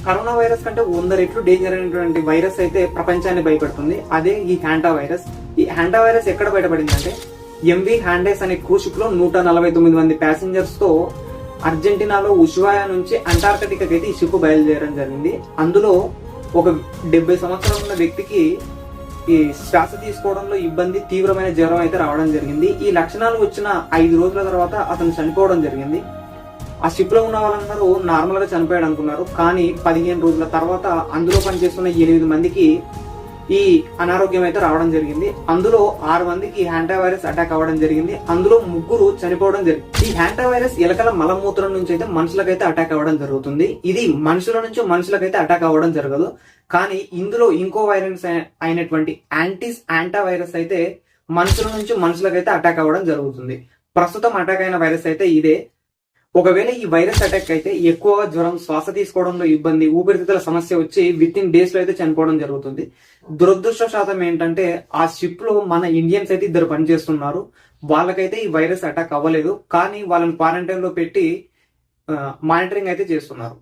Corona virus కంటే 100 రెట్లు danger అయినటువంటి వైరస్ అయితే ప్రపంచాన్ని భయపెడుతుంది. అదే ఈ హ్యాంటా వైరస్. ఈ హ్యాంటా వైరస్ ఎక్కడ బయటపడిందంటే ఎంవి హ్యాండేస్ అనే క్రూజ్ షిప్ లో 149 మంది ప్యాసింజర్స్ తో అర్జెంటీనాలో ఉషువాయా నుంచి అంటార్కిటికా అయితే ఈ షిప్ బయలుదేరడం జరిగింది. అందులో ఒక 70 సంవత్సరాలు ఉన్న వ్యక్తికి ఈ శ్వాస తీసుకోవడంలో ఇబ్బంది, తీవ్రమైన జ్వరం అయితే రావడం జరిగింది. ఈ లక్షణాలు వచ్చిన 5 రోజుల తర్వాత అతను చనిపోవడం జరిగింది. ఆ షిప్ లో ఉన్న వాళ్ళందరూ నార్మల్ గా చనిపోయాడు అనుకున్నారు. కానీ 15 రోజుల తర్వాత అందులో పనిచేస్తున్న 8 మందికి ఈ అనారోగ్యం అయితే రావడం జరిగింది. అందులో 6 మందికి హ్యాంటా వైరస్ అటాక్ అవ్వడం జరిగింది. అందులో 3 చనిపోవడం జరిగింది. ఈ హ్యాంటా వైరస్ ఎలకల మలమూత్రం నుంచి అయితే మనుషులకైతే అటాక్ అవ్వడం జరుగుతుంది. ఇది మనుషుల నుంచి మనుషులకైతే అటాక్ అవ్వడం జరగదు. కానీ ఇందులో ఇంకో వైరస్ అయినటువంటి యాంటా వైరస్ అయితే మనుషుల నుంచి మనుషులకైతే అటాక్ అవ్వడం జరుగుతుంది. ప్రస్తుతం అటాక్ అయిన వైరస్ అయితే ఇదే. ఒకవేళ ఈ వైరస్ అటాక్ అయితే ఎక్కువగా జ్వరం, శ్వాస తీసుకోవడంలో ఇబ్బంది, ఊపిరితిత్తుల సమస్య వచ్చి విత్ ఇన్ డేస్ లో అయితే చనిపోవడం జరుగుతుంది. దురదృష్టశాతం ఏంటంటే ఆ షిప్ లో మన ఇండియన్స్ అయితే 2 పనిచేస్తున్నారు. వాళ్ళకైతే ఈ వైరస్ అటాక్ అవ్వలేదు. కానీ వాళ్ళని క్వారంటైన్ లో పెట్టి మానిటరింగ్ అయితే చేస్తున్నారు.